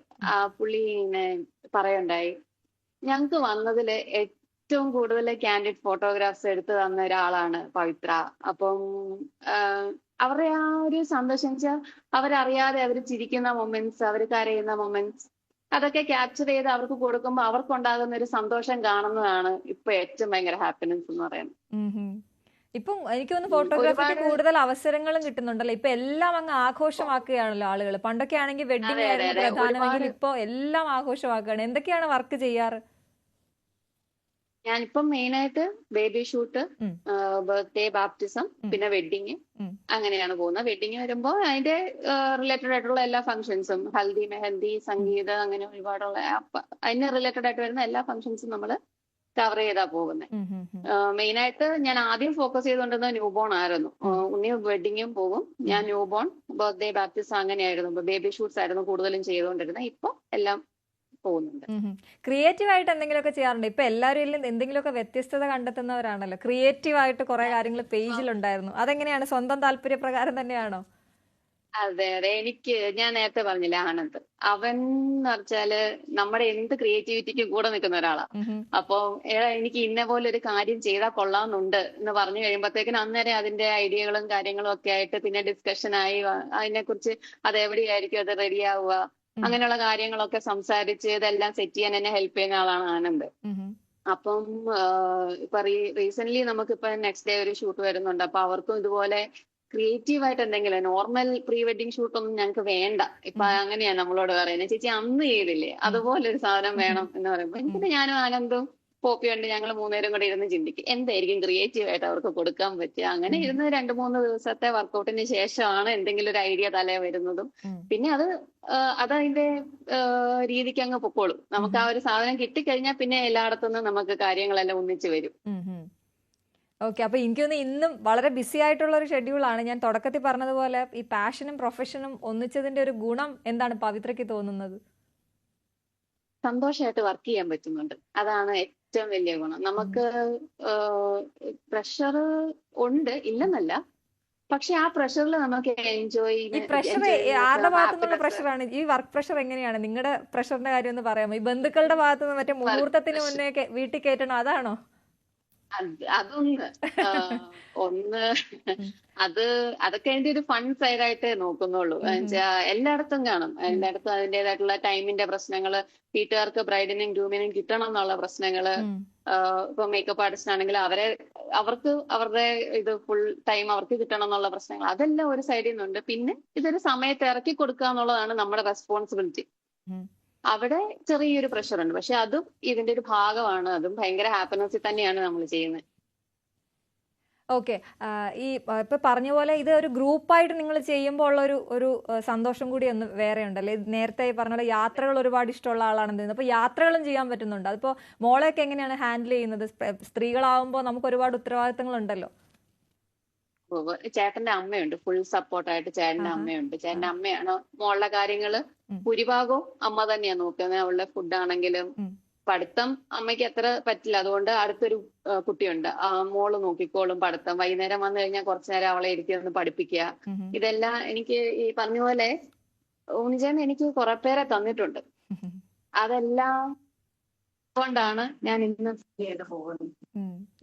പുള്ളി ഇങ്ങനെ പറയുണ്ടായി, ഞങ്ങക്ക് വന്നതില് ഏറ്റവും കൂടുതൽ കാൻഡിഡ് ഫോട്ടോഗ്രാഫ്സ് എടുത്തു തന്ന ഒരാളാണ് പവിത്ര. അപ്പം അവരുടെ ആ ഒരു സന്തോഷം വെച്ചാൽ അവരറിയാതെ അവർ ചിരിക്കുന്ന മൊമെന്റ്സ്, അവർ കരയുന്ന മൊമെന്റ്സ്, അതൊക്കെ ക്യാപ്ചർ ചെയ്ത് അവർക്ക് കൊടുക്കുമ്പോൾ അവർക്കുണ്ടാകുന്ന ഒരു സന്തോഷം കാണുന്നതാണ് ഇപ്പൊ ഏറ്റവും ഭയങ്കര ഹാപ്പിനെസ് എന്ന് പറയുന്നത്. ഇപ്പം എനിക്ക് തോന്നുന്നു ഫോട്ടോഗ്രാഫിക്ക് കൂടുതൽ അവസരങ്ങളും കിട്ടുന്നുണ്ടല്ലോ. ഇപ്പൊ എല്ലാം അങ്ങ് ആഘോഷമാക്കുകയാണല്ലോ ആളുകൾ. പണ്ടൊക്കെ ആണെങ്കിൽ വെഡിങ് ആയിരുന്നു പ്രധാനമെങ്കിൽ ഇപ്പൊ എല്ലാം ആഘോഷമാക്കുകയാണ്. എന്തൊക്കെയാണ് വർക്ക് ചെയ്യാറ്? ഞാനിപ്പം മെയിനായിട്ട് ബേബി ഷൂട്ട്, ബർത്ത്ഡേ, ബാപ്റ്റിസം, പിന്നെ വെഡിങ്, അങ്ങനെയാണ് പോകുന്നത്. വെഡിങ് വരുമ്പോൾ അതിന്റെ റിലേറ്റഡ് ആയിട്ടുള്ള എല്ലാ ഫംഗ്ഷൻസും, ഹൽദി, മെഹന്തി, സംഗീത്, അങ്ങനെ ഒരുപാടുള്ള അതിന് റിലേറ്റഡ് ആയിട്ട് വരുന്ന എല്ലാ ഫംഗ്ഷൻസും നമ്മൾ കവർ ചെയ്താ പോകുന്നത്. മെയിനായിട്ട് ഞാൻ ആദ്യം ഫോക്കസ് ചെയ്തുകൊണ്ടിരുന്നത് ന്യൂ ബോൺ ആയിരുന്നു. ഉണ്ണി വെഡിങ്ങും പോകും, ഞാൻ ന്യൂ ബോൺ, ബർത്ത്ഡേ, ബാപ്റ്റിസം അങ്ങനെയായിരുന്നു. ബേബി ഷൂട്ട്സ് ആയിരുന്നു കൂടുതലും ചെയ്തുകൊണ്ടിരുന്നത്. ഇപ്പൊ എല്ലാം പോകുന്നുണ്ട്. ക്രിയേറ്റീവ് ആയിട്ട് എന്തെങ്കിലുമൊക്കെ ചെയ്യാറുണ്ട്? ഇപ്പൊ എല്ലാവരും എന്തെങ്കിലുമൊക്കെ വ്യത്യസ്തത കണ്ടെത്തുന്നവരാണല്ലോ. ക്രിയേറ്റീവ് ആയിട്ട് കുറെ കാര്യങ്ങൾ പേജിലുണ്ടായിരുന്നു. അതെങ്ങനെയാണ്? സ്വന്തം താല്പര്യപ്രകാരം തന്നെയാണോ? അതെ അതെ, ഞാൻ നേരത്തെ പറഞ്ഞില്ലേ ആനന്ദ്, അവൻ എന്ന് വെച്ചാല് നമ്മുടെ എന്ത് ക്രിയേറ്റിവിറ്റിക്കും കൂടെ നിൽക്കുന്ന ഒരാളാ. അപ്പൊ എനിക്ക് ഇന്ന പോലെ ഒരു കാര്യം ചെയ്താൽ കൊള്ളാമെന്നുണ്ട് എന്ന് പറഞ്ഞു കഴിയുമ്പോഴത്തേക്കിനും അന്നേരം അതിന്റെ ഐഡിയകളും കാര്യങ്ങളും ഒക്കെ ആയിട്ട് പിന്നെ ഡിസ്കഷനായി അതിനെ കുറിച്ച് അത് എവിടെയായിരിക്കും അത് റെഡിയാവുക, അങ്ങനെയുള്ള കാര്യങ്ങളൊക്കെ സംസാരിച്ച് ഇതെല്ലാം സെറ്റ് ചെയ്യാൻ എന്നെ ഹെൽപ്പ് ചെയ്യുന്ന ആളാണ് ആനന്ദ്. അപ്പം ഇപ്പൊ റീസെന്റ് നമുക്കിപ്പോ നെക്സ്റ്റ് ഡേ ഒരു ഷൂട്ട് വരുന്നുണ്ട്. അപ്പൊ അവർക്കും ഇതുപോലെ ക്രിയേറ്റീവ് ആയിട്ട് എന്തെങ്കിലും, നോർമൽ പ്രീ വെഡിങ് ഷൂട്ട് ഒന്നും ഞങ്ങൾക്ക് വേണ്ട. ഇപ്പൊ അങ്ങനെയാ നമ്മളോട് പറയുന്നത്, ചേച്ചി അന്ന് ചെയ്തില്ലേ അതുപോലെ ഒരു സാധനം വേണം എന്ന് പറയുമ്പോ പിന്നെ ഞാനും ആനന്ദും പോപ്പിയുണ്ട്, ഞങ്ങൾ മൂന്നുപേരും കൂടെ ഇരുന്ന് ചിന്തിക്കും എന്തായിരിക്കും ക്രിയേറ്റീവ് ആയിട്ട് അവർക്ക് കൊടുക്കാൻ പറ്റുക. അങ്ങനെ ഇരുന്ന് 2-3 ദിവസത്തെ വർക്കൗട്ടിന് ശേഷമാണ് എന്തെങ്കിലും ഒരു ഐഡിയ തലേ വരുന്നതും. പിന്നെ അതതിന്റെ രീതിക്ക് അങ്ങ് പൊക്കോളും. നമുക്ക് ആ ഒരു സാധനം കിട്ടിക്കഴിഞ്ഞാൽ പിന്നെ എല്ലായിടത്തുനിന്നും നമുക്ക് കാര്യങ്ങളെല്ലാം ഒന്നിച്ചു വരും. ഓക്കെ, അപ്പൊ എനിക്ക് തോന്നുന്നു ഇന്നും വളരെ ബിസി ആയിട്ടുള്ള ഒരു ഷെഡ്യൂളാണ്. ഞാൻ തുടക്കത്തിൽ പറഞ്ഞതുപോലെ ഈ പാഷനും പ്രൊഫഷനും ഒന്നിച്ചതിന്റെ ഒരു ഗുണം എന്താണ് പവിത്രയ്ക്ക് തോന്നുന്നത്? സന്തോഷമായിട്ട് വർക്ക് ചെയ്യാൻ പറ്റുന്നുണ്ട്, അതാണ് ഏറ്റവും വലിയ ഗുണം. നമുക്ക് പ്രഷർ ഉണ്ട്, ഇല്ലെന്നല്ല, പക്ഷെ ആ പ്രഷറിൽ നമുക്ക് എൻജോയ് ഈ പ്രഷർ ആരുടെ ഭാഗത്തുനിന്നുള്ള പ്രഷറാണ്? ഈ വർക്ക് പ്രഷർ എങ്ങനെയാണ്? നിങ്ങളുടെ പ്രഷറിന്റെ കാര്യം ഒന്ന് പറയാമോ? ഈ ബന്ധുക്കളുടെ ഭാഗത്തുനിന്ന് മറ്റേ മുഹൂർത്തത്തിന് മുന്നേ വീട്ടിൽ കയറ്റണോ, അതാണോ? ഒന്ന് അതൊക്കെ അതിന്റെ ഒരു ഫൺ സൈഡായിട്ടേ നോക്കുന്നുള്ളൂ. എല്ലായിടത്തും കാണും, എല്ലായിടത്തും അതിന്റേതായിട്ടുള്ള ടൈമിന്റെ പ്രശ്നങ്ങള്, വീട്ടുകാർക്ക് ബ്രൈഡിനും ഗ്രൂമിനും കിട്ടണം എന്നുള്ള പ്രശ്നങ്ങള്, ഇപ്പൊ മേക്കപ്പ് ആർട്ടിസ്റ്റ് ആണെങ്കിൽ അവർക്ക് അവരുടെ ഇത് ഫുൾ ടൈം അവർക്ക് കിട്ടണം എന്നുള്ള പ്രശ്നങ്ങൾ, അതെല്ലാം ഒരു സൈഡിൽ നിന്നുണ്ട്. പിന്നെ ഇതൊരു സമയത്ത് ഇറക്കി കൊടുക്കുക എന്നുള്ളതാണ് നമ്മുടെ റെസ്പോൺസിബിലിറ്റി. അവിടെ ചെറിയൊരു പ്രഷർ ഉണ്ട്, പക്ഷെ അതും ഇതിന്റെ ഒരു ഭാഗമാണ്. അതും ഭയങ്കര ഹാപ്പിനെസ്സിൽ തന്നെയാണ് നമ്മൾ ചെയ്യുന്നത്. ഓക്കെ, ഈ ഇപ്പൊ പറഞ്ഞ പോലെ ഇത് ഒരു ഗ്രൂപ്പായിട്ട് നിങ്ങൾ ചെയ്യുമ്പോൾ ഉള്ള ഒരു സന്തോഷം കൂടി ഒന്ന് വേറെ ഉണ്ടല്ലേ? നേരത്തെ പറഞ്ഞ പോലെ യാത്രകൾ ഒരുപാട് ഇഷ്ടമുള്ള ആളാണെന്ന് തോന്നുന്നു. അപ്പൊ യാത്രകളും ചെയ്യാൻ പറ്റുന്നുണ്ട്. അതിപ്പോ മോളെയൊക്കെ എങ്ങനെയാണ് ഹാൻഡിൽ ചെയ്യുന്നത്? സ്ത്രീകളാവുമ്പോൾ നമുക്ക് ഒരുപാട് ഉത്തരവാദിത്തങ്ങൾ ഉണ്ടല്ലോ. ചേട്ടന്റെ അമ്മയുണ്ട്, ഫുൾ സപ്പോർട്ടായിട്ട് ചേട്ടന്റെ അമ്മയുണ്ട്. ചേട്ടന്റെ അമ്മയാണ് മോളുടെ കാര്യങ്ങള് ഭൂരിഭാഗവും അമ്മ തന്നെയാ നോക്കുന്നത്. അവളുടെ ഫുഡ് ആണെങ്കിലും പഠിത്തം അമ്മയ്ക്ക് അത്ര പറ്റില്ല, അതുകൊണ്ട് അടുത്തൊരു കുട്ടിയുണ്ട്, മോള് നോക്കിക്കോളും പഠിത്തം. വൈകുന്നേരം വന്നു കഴിഞ്ഞാൽ കുറച്ചു നേരം അവളെ ഇരുത്തി പഠിപ്പിക്കുക. ഇതെല്ലാം എനിക്ക് ഈ പറഞ്ഞ പോലെ ഉണ്ണിച്ചേട്ടൻ എനിക്ക് കുറെ പേരെ തന്നിട്ടുണ്ട്. അതെല്ലാം കൊണ്ടാണ് ഞാൻ ഇന്ന് ചെയ്ത് പോകുന്നത്.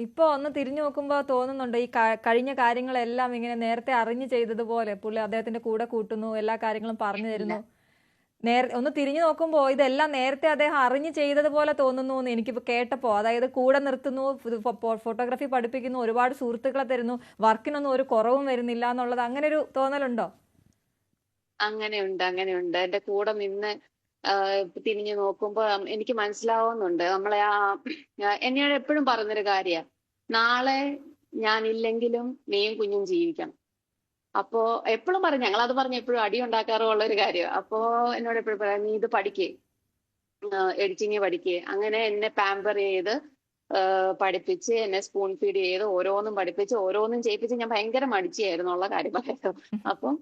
ഇപ്പൊ ഒന്ന് തിരിഞ്ഞു നോക്കുമ്പോ തോന്നുന്നുണ്ട് ഈ കഴിഞ്ഞ കാര്യങ്ങളെല്ലാം ഇങ്ങനെ നേരത്തെ അറിഞ്ഞു ചെയ്തതുപോലെ പുള്ളി അദ്ദേഹത്തിന്റെ കൂടെ കൂട്ടുന്നു, എല്ലാ കാര്യങ്ങളും പറഞ്ഞു തരുന്നു. ഒന്ന് തിരിഞ്ഞു നോക്കുമ്പോ ഇതെല്ലാം നേരത്തെ അദ്ദേഹം അറിഞ്ഞു ചെയ്തതുപോലെ തോന്നുന്നു എന്ന് എനിക്കിപ്പോ കേട്ടപ്പോ. അതായത് കൂടെ നിർത്തുന്നു, ഫോട്ടോഗ്രാഫി പഠിപ്പിക്കുന്നു, ഒരുപാട് സുഹൃത്തുക്കളെ തരുന്നു, വർക്കിനൊന്നും ഒരു കുറവും വരുന്നില്ല എന്നുള്ളത് അങ്ങനെ ഒരു തോന്നലുണ്ടോ? അങ്ങനെയുണ്ട്. എന്റെ കൂടെ നിന്ന് തിരിഞ്ഞു നോക്കുമ്പോ എനിക്ക് മനസ്സിലാവുന്നുണ്ട്. നമ്മളെ എന്നോട് എപ്പോഴും പറഞ്ഞൊരു കാര്യ, നാളെ ഞാനില്ലെങ്കിലും നീയും കുഞ്ഞും ജീവിക്കണം. അപ്പോ എപ്പോഴും പറയും, ഞങ്ങളത് പറഞ്ഞ് എപ്പോഴും അടി ഉണ്ടാക്കാറുള്ള ഒരു കാര്യമാണ്. അപ്പോ എന്നോട് എപ്പോഴും പറയാം, നീ ഇത് പഠിക്കേ, എഡിറ്റിങ് പഠിക്കേ. അങ്ങനെ എന്നെ പാമ്പർ ചെയ്ത് പഠിപ്പിച്ച്, എന്നെ സ്പൂൺ ഫീഡ് ചെയ്ത് ഓരോന്നും പഠിപ്പിച്ച് ഓരോന്നും ചെയ്യിപ്പിച്ച് ഞാൻ ഭയങ്കര മടിച്ചായിരുന്നു ഉള്ള കാര്യം പറയാം. അപ്പം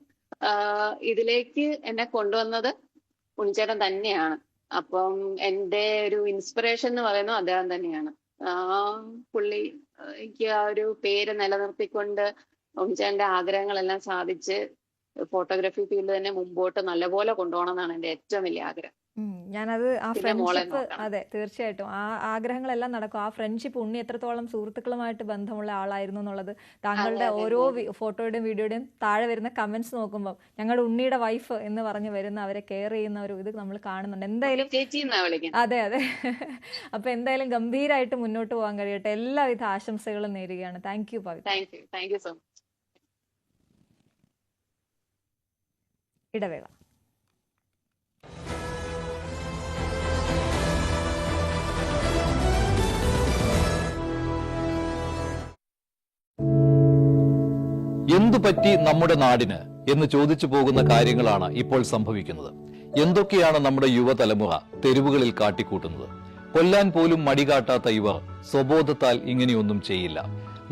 ഇതിലേക്ക് എന്നെ കൊണ്ടുവന്നത് ഉണ്ണിച്ചേട്ടൻ തന്നെയാണ്. അപ്പം എന്റെ ഒരു ഇൻസ്പിറേഷൻ എന്ന് പറയുന്നത് അദ്ദേഹം തന്നെയാണ്. പുള്ളി എനിക്ക് ആ ഒരു പേര് നിലനിർത്തിക്കൊണ്ട് ഉണ്ണിച്ചേട്ടന്റെ ആഗ്രഹങ്ങളെല്ലാം സാധിച്ച് ഫോട്ടോഗ്രാഫി ഫീൽഡ് തന്നെ മുമ്പോട്ട് നല്ലപോലെ കൊണ്ടുപോകണം എന്നാണ് എന്റെ ഏറ്റവും വലിയ ആഗ്രഹം. ഞാനത് ആ ഫ്രണ്ട്ഷിപ്പ്, അതെ തീർച്ചയായിട്ടും ആ ആഗ്രഹങ്ങളെല്ലാം നടക്കും. ആ ഫ്രണ്ട്ഷിപ്പ് ഉണ്ണി എത്രത്തോളം സുഹൃത്തുക്കളുമായിട്ട് ബന്ധമുള്ള ആളായിരുന്നു എന്നുള്ളത് താങ്കളുടെ ഓരോ ഫോട്ടോയുടെയും വീഡിയോയുടെയും താഴെ വരുന്ന കമന്റ്സ് നോക്കുമ്പോൾ ഞങ്ങളുടെ ഉണ്ണിയുടെ വൈഫ് എന്ന് പറഞ്ഞ് വരുന്ന അവരെ കെയർ ചെയ്യുന്ന ഒരു ഇത് നമ്മൾ കാണുന്നുണ്ട്. എന്തായാലും അതെ. അപ്പൊ എന്തായാലും ഗംഭീരമായിട്ട് മുന്നോട്ട് പോകാൻ കഴിയട്ടെ. എല്ലാവിധ ആശംസകളും നേരുകയാണ്. Thank you Pavithra. Thank you so much. ഇടവേള. എന്തു പറ്റി നമ്മുടെ നാടിന് എന്ന് ചോദിച്ചു പോകുന്ന കാര്യങ്ങളാണ് ഇപ്പോൾ സംഭവിക്കുന്നത്. എന്തൊക്കെയാണ് നമ്മുടെ യുവതലമുറ തെരുവുകളിൽ കാട്ടിക്കൂട്ടുന്നത്? കൊല്ലാൻ പോലും മടികാട്ടാത്ത ഇവർ സ്വബോധത്താൽ ഇങ്ങനെയൊന്നും ചെയ്യില്ല.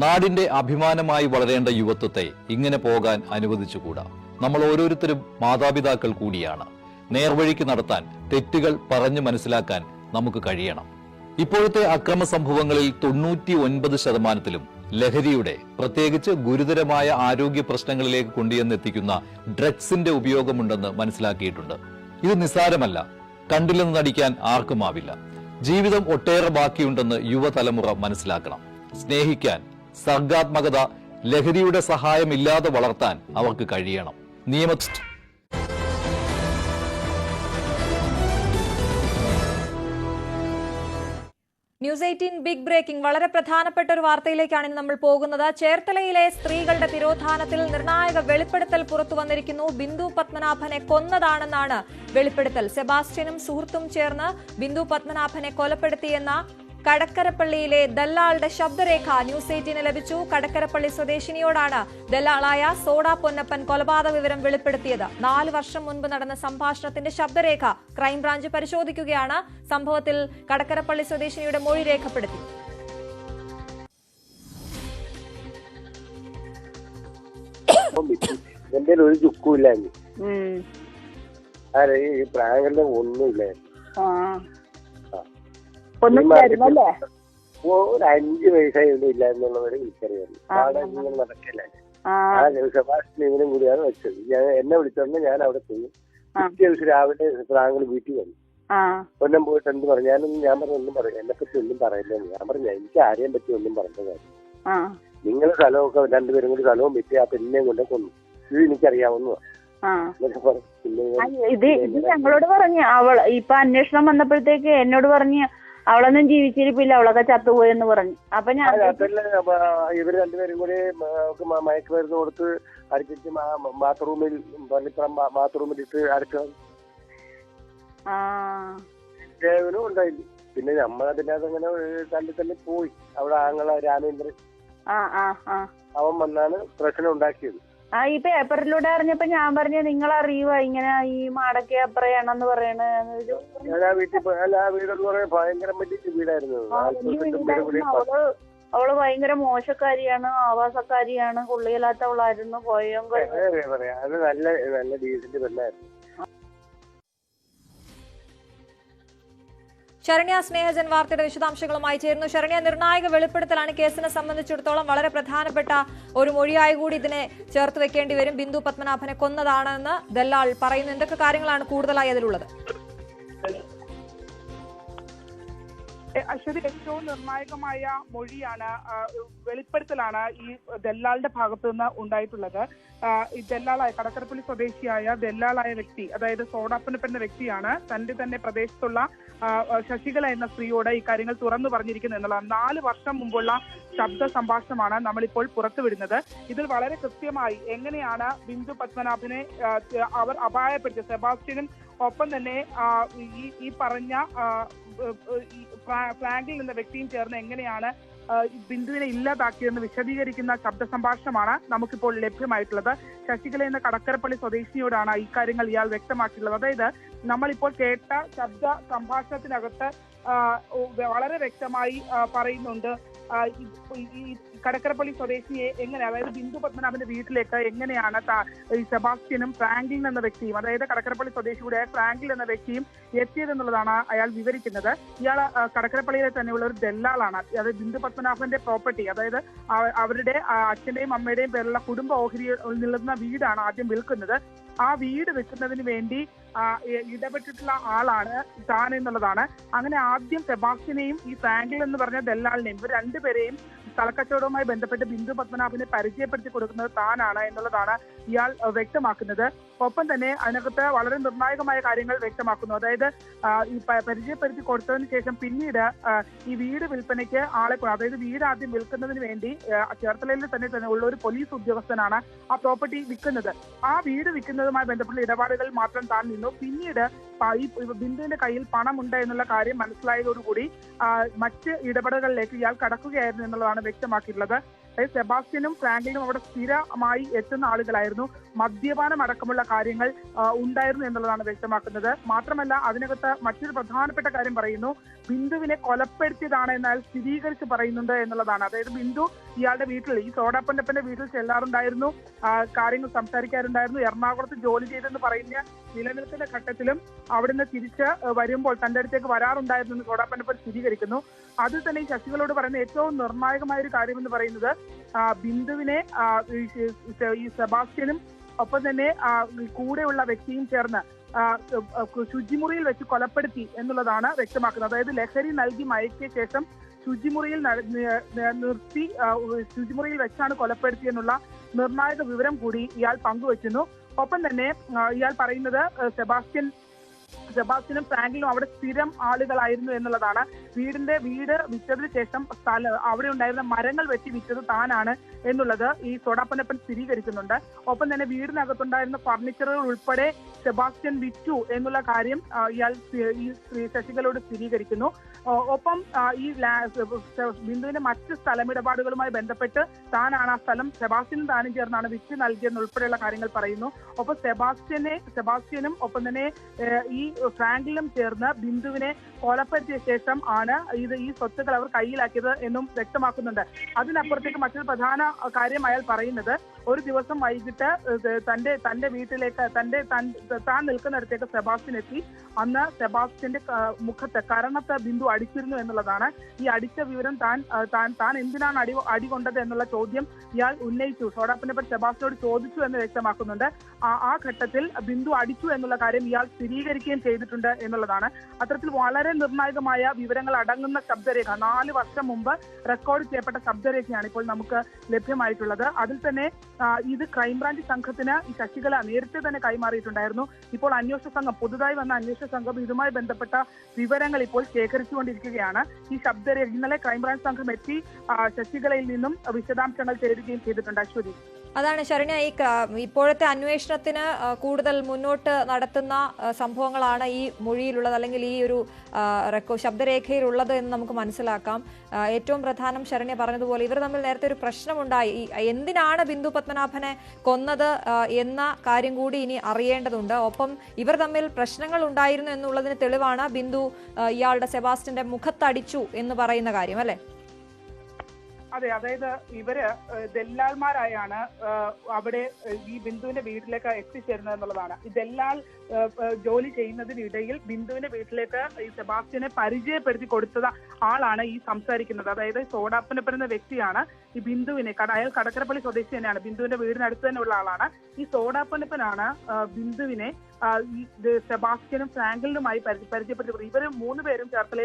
നാടിന്റെ അഭിമാനമായി വളരേണ്ട യുവത്വത്തെ ഇങ്ങനെ പോകാൻ അനുവദിച്ചുകൂടാ. നമ്മൾ ഓരോരുത്തരും മാതാപിതാക്കൾ കൂടിയാണ്. നേർവഴിക്ക് നടത്താൻ, തെറ്റുകൾ പറഞ്ഞു മനസ്സിലാക്കാൻ നമുക്ക് കഴിയണം. ഇപ്പോഴത്തെ അക്രമ സംഭവങ്ങളിൽ 99% ലഹരിയുടെ, പ്രത്യേകിച്ച് ഗുരുതരമായ ആരോഗ്യ പ്രശ്നങ്ങളിലേക്ക് കൊണ്ടുവന്നെത്തിക്കുന്ന ഡ്രഗ്സിന്റെ ഉപയോഗമുണ്ടെന്ന് മനസ്സിലാക്കിയിട്ടുണ്ട്. ഇത് നിസ്സാരമല്ല. കണ്ടില്ലെന്ന് നടിക്കാൻ ആർക്കുമാവില്ല. ജീവിതം ഒട്ടേറെ ബാക്കിയുണ്ടെന്ന് യുവതലമുറ മനസ്സിലാക്കണം. സ്നേഹിക്കാൻ, സർഗാത്മകത, ലഹരിയുടെ സഹായമില്ലാതെ വളർത്താൻ അവർക്ക് കഴിയണം. News 18 big breaking. വളരെ പ്രധാനപ്പെട്ട ഒരു വാർത്തയിലേക്കാണ് ഇന്ന് നമ്മൾ പോകുന്നത്. ചേർത്തലയിലെ സ്ത്രീകളുടെ തിരോധാനത്തിൽ നിർണായക വെളിപ്പെടുത്തൽ പുറത്തു വന്നിരിക്കുന്നു. ബിന്ദു പത്മനാഭനെ കൊന്നതാണെന്നാണ് വെളിപ്പെടുത്തൽ. സെബാസ്റ്റ്യനും സുഹൃത്തും ചേർന്ന് ബിന്ദു പത്മനാഭനെ കൊലപ്പെടുത്തിയെന്ന കടക്കരപ്പള്ളിയിലെ ദല്ലാളുടെ ശബ്ദരേഖ ന്യൂസ് 18 ലഭിച്ചു. കടക്കരപ്പള്ളി സ്വദേശിനിയോടാണ് ദല്ലാളായ സോഡ പൊന്നപ്പൻ കൊലപാതക വിവരം വെളിപ്പെടുത്തിയത്. 4 വർഷം മുൻപ് നടന്ന സംഭാഷണത്തിന്റെ ശബ്ദരേഖ ക്രൈംബ്രാഞ്ച് പരിശോധിക്കുകയാണ്. സംഭവത്തിൽ കടക്കരപ്പള്ളി സ്വദേശിനിയുടെ മൊഴി രേഖപ്പെടുത്തി. എന്റെ ഒരു ചുക്കുമില്ല, ഈ പ്രായങ്ങളിലെ ഒന്നുമില്ല. ഒരു 5 വയസ്സായി ഒന്നും ഇല്ല എന്നുള്ളവരെ എനിക്കറിയാം. നടക്കില്ല. സെബാസ്റ്റ്യൻ ഇവനും കൂടിയാണ് വെച്ചത്. എന്നെ വിളിച്ചോണ്ട് ഞാൻ അവിടെ പോയി. പിറ്റേ ദിവസം രാവിലെ പ്രാങ്കൾ വീട്ടിൽ വന്നു. പൊന്നം പോയിട്ട് എന്ത് പറഞ്ഞു? ഞാൻ പറഞ്ഞു ഒന്നും പറയും, എന്നെ പറ്റി ഒന്നും പറയില്ല. ഞാൻ പറഞ്ഞു എനിക്ക് ആരെയും പറ്റി ഒന്നും പറഞ്ഞതാണ്. നിങ്ങൾ സ്ഥലമൊക്കെ രണ്ടുപേരും കൂടി സ്ഥലവും വിറ്റ് ആ പെണ്ണിനെയും കൊണ്ട് കൊന്നു. ഇത് എനിക്കറിയാവുന്നതാണ്. ഇത് ഞങ്ങളോട് പറഞ്ഞു. ഇപ്പൊ അന്വേഷണം വന്നപ്പോഴത്തേക്ക് എന്നോട് പറഞ്ഞ് അവളൊന്നും ജീവിച്ചിരിപ്പില്ല, അവളൊക്കെ ചത്തുപോയെന്ന് പറഞ്ഞു. അപ്പൊ ഞാൻ ഇവര് രണ്ടുപേരും കൂടി മയക്കുമരുന്ന് കൊടുത്ത് അടിച്ചിട്ട് ബാത്റൂമിൽ ഇട്ട് അടക്കണം ഉണ്ടായില്ല. പിന്നെ നമ്മളതിനകത്ത് അങ്ങനെ തല്ലി പോയി. അവിടെ ആങ്ങള രാമേന്ദ്രൻ അവൻ വന്നാണ് പ്രശ്നം ഉണ്ടാക്കിയത്. ഈ പേപ്പറിലൂടെ അറിഞ്ഞപ്പോ ഞാൻ പറഞ്ഞു നിങ്ങൾ അറിയുക ഇങ്ങനെ ഈ മാടക്കെ അപ്പറയാണെന്ന് പറയണ. ഭയങ്കര വീടായിരുന്നു. അവള് ഭയങ്കര മോശക്കാരിയാണ്, ആവാസക്കാരിയാണ്, കൊള്ളിയില്ലാത്തവളായിരുന്നു. അത് നല്ല ഡീസന്റ് പെണ്ണായിരുന്നു. ശരണ്യ സ്നേഹജൻ വാർത്തയുടെ വിശദാംശങ്ങളുമായി ചേരുന്നു. ശരണ്യ, നിർണായക വെളിപ്പെടുത്തലാണ്. കേസിനെ സംബന്ധിച്ചിടത്തോളം വളരെ പ്രധാനപ്പെട്ട ഒരു മൊഴിയായി കൂടി ഇതിനെ ചേർത്ത് വെക്കേണ്ടി വരും. ബിന്ദു പത്മനാഭനെ കൊന്നതാണെന്ന് ദല്ലാൾ പറയുന്നു. എന്തൊക്കെ കാര്യങ്ങളാണ് കൂടുതലായി അതിലുള്ളത്? അശ്വതി, ഏറ്റവും നിർണായകമായ മൊഴിയാണ്, വെളിപ്പെടുത്തലാണ് ഈ ദല്ലാളുടെ ഭാഗത്തു നിന്ന് ഉണ്ടായിട്ടുള്ളത്. ഈ ദല്ലാളായ കടക്കരപ്പള്ളി സ്വദേശിയായ ദല്ലാളായ വ്യക്തി, അതായത് സോഡാപ്പനപ്പൻ എന്ന വ്യക്തിയാണ് തന്റെ തന്നെ പ്രദേശത്തുള്ള ശശികല എന്ന സ്ത്രീയോട് ഈ കാര്യങ്ങൾ തുറന്നു പറഞ്ഞിരിക്കുന്നത് എന്നുള്ളതാണ്. 4 വർഷം മുമ്പുള്ള ശബ്ദ സംഭാഷണമാണ് നമ്മളിപ്പോൾ പുറത്തുവിടുന്നത്. ഇതിൽ വളരെ കൃത്യമായി എങ്ങനെയാണ് ബിന്ദു പത്മനാഭനെ അവർ അപായപ്പെടുത്തിയത്, സെബാസ്റ്റ്യനും ഒപ്പം തന്നെ ഈ പറഞ്ഞ ഫ്രാങ്കിൽ എന്ന വ്യക്തിയും ചേർന്ന് എങ്ങനെയാണ് ബിന്ദുവിനെ ഇല്ലാതാക്കിയെന്ന് വിശദീകരിക്കുന്ന ശബ്ദ സംഭാഷണമാണ് നമുക്കിപ്പോൾ ലഭ്യമായിട്ടുള്ളത്. ശശികല എന്ന കടക്കരപ്പള്ളി സ്വദേശിനിയോടാണ് ഈ കാര്യങ്ങൾ ഇയാൾ വ്യക്തമാക്കിയിട്ടുള്ളത്. അതായത് നമ്മളിപ്പോൾ കേട്ട ശബ്ദ സംഭാഷണത്തിനകത്ത് വളരെ വ്യക്തമായി പറയുന്നുണ്ട് ഈ കടക്കരപ്പള്ളി സ്വദേശിയെ എങ്ങനെ, അതായത് ബിന്ദു പത്മനാഭന്റെ വീട്ടിലേക്ക് എങ്ങനെയാണ് ഈ സെബാസ്റ്റ്യനും ഫ്രാങ്കിൻ എന്ന വ്യക്തിയും, അതായത് കടക്കരപ്പള്ളി സ്വദേശിയുടെ ഫ്രാങ്കിൻ എന്ന വ്യക്തിയും എത്തിയതെന്നുള്ളതാണ് അയാൾ വിവരിക്കുന്നത്. ഇയാൾ കടക്കരപ്പള്ളിയിലെ തന്നെയുള്ള ഒരു ദല്ലാളാണ്. അതായത് ബിന്ദു പത്മനാഭന്റെ പ്രോപ്പർട്ടി, അതായത് അവരുടെ അച്ഛന്റെയും അമ്മയുടെയും പേരുള്ള കുടുംബ ഓഹരിയിൽ നിൽക്കുന്ന വീടാണ് ആദ്യം വിൽക്കുന്നത്. ആ വീട് വെക്കുന്നതിന് വേണ്ടി ഇടപെട്ടിട്ടുള്ള ആളാണ് താൻ എന്നുള്ളതാണ്. അങ്ങനെ ആദ്യം സെബാസ്റ്റ്യനെയും ഈ ഫ്രാങ്കിൻ എന്ന് പറഞ്ഞ ദല്ലാളിനെയും ഇവർ രണ്ടുപേരെയും സ്ഥലക്കച്ചവടവുമായി ബന്ധപ്പെട്ട് ബിന്ദു പത്മനാഭനെ പരിചയപ്പെടുത്തി കൊടുക്കുന്നത് താനാണ് എന്നുള്ളതാണ് ഇയാൾ വ്യക്തമാക്കുന്നത്. ഒപ്പം തന്നെ അതിനകത്ത് വളരെ നിർണായകമായ കാര്യങ്ങൾ വ്യക്തമാക്കുന്നു. അതായത് ഈ പരിചയപ്പെടുത്തി കൊടുത്തതിന് ശേഷം പിന്നീട് ഈ വീട് വിൽപ്പനയ്ക്ക് ആളെ, അതായത് വീട് ആദ്യം വിൽക്കുന്നതിന് വേണ്ടി ചേർത്തലയിൽ തന്നെ ഉള്ള ഒരു പോലീസ് ഉദ്യോഗസ്ഥനാണ് ആ പ്രോപ്പർട്ടി വിൽക്കുന്നത്. ആ വീട് വിൽക്കുന്നതുമായി ബന്ധപ്പെട്ട ഇടപാടുകൾ മാത്രം താൻ നിന്നു. പിന്നീട് ഈ ബിന്ദുവിന്റെ കയ്യിൽ പണമുണ്ട് എന്നുള്ള കാര്യം മനസ്സിലായതോടുകൂടി മറ്റ് ഇടപെടലുകളിലേക്ക് ഇയാൾ കടക്കുകയായിരുന്നു എന്നുള്ളതാണ് വ്യക്തമാക്കിയിട്ടുള്ളത്. അതായത് സെബാസ്റ്റ്യനും ഫ്രാങ്ക്ലിനും അവിടെ സ്ഥിരമായി എത്തുന്ന ആളുകളായിരുന്നു. മദ്യപാനം അടക്കമുള്ള കാര്യങ്ങൾ ഉണ്ടായിരുന്നു എന്നുള്ളതാണ് വ്യക്തമാക്കുന്നത്. മാത്രമല്ല അതിനകത്ത് മറ്റൊരു പ്രധാനപ്പെട്ട കാര്യം പറയുന്നു, ബിന്ദുവിനെ കൊലപ്പെടുത്തിയതാണ് എന്നാൽ സ്ഥിരീകരിച്ച് പറയുന്നുണ്ട് എന്നുള്ളതാണ്. അതായത് ബിന്ദു ഇയാളുടെ വീട്ടിൽ, ഈ സോഡാപ്പൻ്റെപ്പന്റെ വീട്ടിൽ ചെല്ലാറുണ്ടായിരുന്നു, കാര്യങ്ങൾ സംസാരിക്കാറുണ്ടായിരുന്നു. എറണാകുളത്ത് ജോലി ചെയ്തെന്ന് പറയുന്ന നിലനിൽക്കുന്ന ഘട്ടത്തിലും അവിടുന്ന് തിരിച്ച് വരുമ്പോൾ തന്റെ അടുത്തേക്ക് വരാറുണ്ടായിരുന്നു എന്ന് സോഡാപ്പൻ്റെപ്പൻ സ്ഥിരീകരിക്കുന്നു. അതിൽ തന്നെ ഈ ശശികളോട് പറയുന്ന ഏറ്റവും നിർണായകമായ ഒരു കാര്യം എന്ന് പറയുന്നത് ബിന്ദുവിനെ ഈ സെബാസ്റ്റ്യനും ഒപ്പം തന്നെ കൂടെയുള്ള വ്യക്തിയും ചേർന്ന് ശുചിമുറിയിൽ വെച്ച് കൊലപ്പെടുത്തി എന്നുള്ളതാണ് വ്യക്തമാക്കുന്നത്. അതായത് ലഹരി നൽകി മയക്കിയ ശേഷം ശുചിമുറിയിൽ നിർത്തി ശുചിമുറിയിൽ വെച്ചാണ് കൊലപ്പെടുത്തിയെന്നുള്ള നിർണായക വിവരം കൂടി ഇയാൾ പങ്കുവെക്കുന്നു. ഒപ്പം തന്നെ ഇയാൾ പറയുന്നത് സെബാസ്റ്റ്യനും ഫ്രാങ്ക്ലിനും അവിടെ സ്ഥിരം ആളുകളായിരുന്നു എന്നുള്ളതാണ്. വീട് വിറ്റതിന് ശേഷം അവിടെ ഉണ്ടായിരുന്ന മരങ്ങൾ വെട്ടി വിറ്റത് താനാണ് എന്നുള്ളത് ഈ സോഡാപ്പനപ്പൻ സ്ഥിരീകരിക്കുന്നുണ്ട്. ഒപ്പം തന്നെ വീടിനകത്തുണ്ടായിരുന്ന ഫർണിച്ചറുകൾ ഉൾപ്പെടെ സെബാസ്റ്റ്യൻ വിറ്റു എന്നുള്ള കാര്യം ഇയാൾ ഈ ശശികളോട് സ്ഥിരീകരിക്കുന്നു. ഒപ്പം ഈ ബിന്ദുവിന്റെ മറ്റ് സ്ഥലമിടപാടുകളുമായി ബന്ധപ്പെട്ട് താനാണ് ആ സ്ഥലം സെബാസ്റ്റ്യനും താനും ചേർന്നാണ് വിറ്റ് നൽകിയെന്ന് ഉൾപ്പെടെയുള്ള കാര്യങ്ങൾ പറയുന്നു. ഒപ്പം സെബാസ്റ്റ്യനും ഒപ്പം തന്നെ ഈ ഫ്രാങ്ക്ലിനും ചേർന്ന് ബിന്ദുവിനെ കൊലപ്പെടുത്തിയ ശേഷം ആണ് ഈ സ്വത്തുക്കൾ അവർ കയ്യിലാക്കിയത് എന്നും വ്യക്തമാക്കുന്നുണ്ട്. അതിനപ്പുറത്തേക്ക് മറ്റൊരു പ്രധാന കാര്യം അയാൾ പറയുന്നത്, ഒരു ദിവസം വൈകിട്ട് തന്റെ വീട്ടിലേക്ക് താൻ നിൽക്കുന്നിടത്തേക്ക് സെബാസ്റ്റ്യൻ എത്തി. അന്ന് സെബാസ്റ്റ്യന്റെ മുഖത്ത് കരണത്ത് ബിന്ദു അടിച്ചിരുന്നു എന്നുള്ളതാണ്. ഈ അടിച്ച വിവരം താൻ എന്തിനാണ് അടി കൊണ്ടത് എന്നുള്ള ചോദ്യം ഇയാൾ ഉന്നയിച്ചു. സോഡാപ്പൻ്റെപ്പൻ സെബാസ്റ്റ്യനോട് ചോദിച്ചു എന്ന് വ്യക്തമാക്കുന്നുണ്ട്. ആ ഘട്ടത്തിൽ ബിന്ദു അടിച്ചു എന്നുള്ള കാര്യം ഇയാൾ സ്ഥിരീകരിക്കുകയും ചെയ്തിട്ടുണ്ട് എന്നുള്ളതാണ്. അത്തരത്തിൽ വളരെ നിർണായകമായ വിവരങ്ങൾ അടങ്ങുന്ന ശബ്ദരേഖ 4 വർഷം മുമ്പ് റെക്കോർഡ് ചെയ്യപ്പെട്ട ശബ്ദരേഖയാണ് ഇപ്പോൾ നമുക്ക് ലഭ്യമായിട്ടുള്ളത്. അതിൽ തന്നെ ഇത് ക്രൈംബ്രാഞ്ച് സംഘത്തിന് ഈ ശശികല നേരത്തെ തന്നെ കൈമാറിയിട്ടുണ്ടായിരുന്നു. ഇപ്പോൾ അന്വേഷണ സംഘം, പുതുതായി വന്ന അന്വേഷണ സംഘം ഇതുമായി ബന്ധപ്പെട്ട വിവരങ്ങൾ ഇപ്പോൾ ശേഖരിച്ചുകൊണ്ടിരിക്കുകയാണ്. ഈ ശബ്ദരേഖ ഇന്നലെ ക്രൈംബ്രാഞ്ച് സംഘം എത്തി ശശികലയിൽ നിന്നും വിശദാംശങ്ങൾ തേടുകയും ചെയ്തിട്ടുണ്ട്. അശ്വതി, അതാണ് ശരണ്യ, ഇപ്പോഴത്തെ അന്വേഷണത്തിന് കൂടുതൽ മുന്നോട്ട് നടത്തുന്ന സംഭവങ്ങളാണ് ഈ മൊഴിയിലുള്ളത്, അല്ലെങ്കിൽ ഈ ഒരു ശബ്ദരേഖയിലുള്ളത് എന്ന് നമുക്ക് മനസ്സിലാക്കാം. ഏറ്റവും പ്രധാനം ശരണ്യ പറഞ്ഞതുപോലെ ഇവർ തമ്മിൽ നേരത്തെ ഒരു പ്രശ്നമുണ്ടായി. എന്തിനാണ് ബിന്ദു പത്മനാഭനെ കൊന്നത് എന്ന കാര്യം കൂടി ഇനി അറിയേണ്ടതുണ്ട്. ഒപ്പം ഇവർ തമ്മിൽ പ്രശ്നങ്ങൾ ഉണ്ടായിരുന്നു എന്നുള്ളതിന് തെളിവാണ് ബിന്ദു ഇയാളുടെ സെബാസ്റ്റ്യന്റെ മുഖത്തടിച്ചു എന്ന് പറയുന്ന കാര്യം, അല്ലേ? അതെ, അതായത് ഇവര് ദല്ലാൽമാരായാണ് അവിടെ ഈ ബിന്ദുവിന്റെ വീട്ടിലേക്ക് എത്തിച്ചേരുന്നത് എന്നുള്ളതാണ്. ഈ ദല്ലാൽ ജോലി ചെയ്യുന്നതിനിടയിൽ ബിന്ദുവിന്റെ വീട്ടിലേക്ക് ഈ സെബാസ്റ്റ്യനെ പരിചയപ്പെടുത്തി കൊടുത്തത് ആളാണ് ഈ സംസാരിക്കുന്നത്. അതായത് സോഡാപ്പനപ്പൻ എന്ന വ്യക്തിയാണ് ഈ ബിന്ദുവിനെ, അയാൾ കടക്കരപ്പള്ളി സ്വദേശി തന്നെയാണ്, ബിന്ദുവിന്റെ വീടിനടുത്ത് തന്നെ ഉള്ള ആളാണ്. ഈ സോഡാപ്പനപ്പനാണ് ബിന്ദുവിനെ ഈ സെബാസ്റ്റ്യനും ഫ്രാങ്ക്ലിനുമായി പരിചയപ്പെടുത്തി. ഇവർ 3 പേരും ചേർത്തല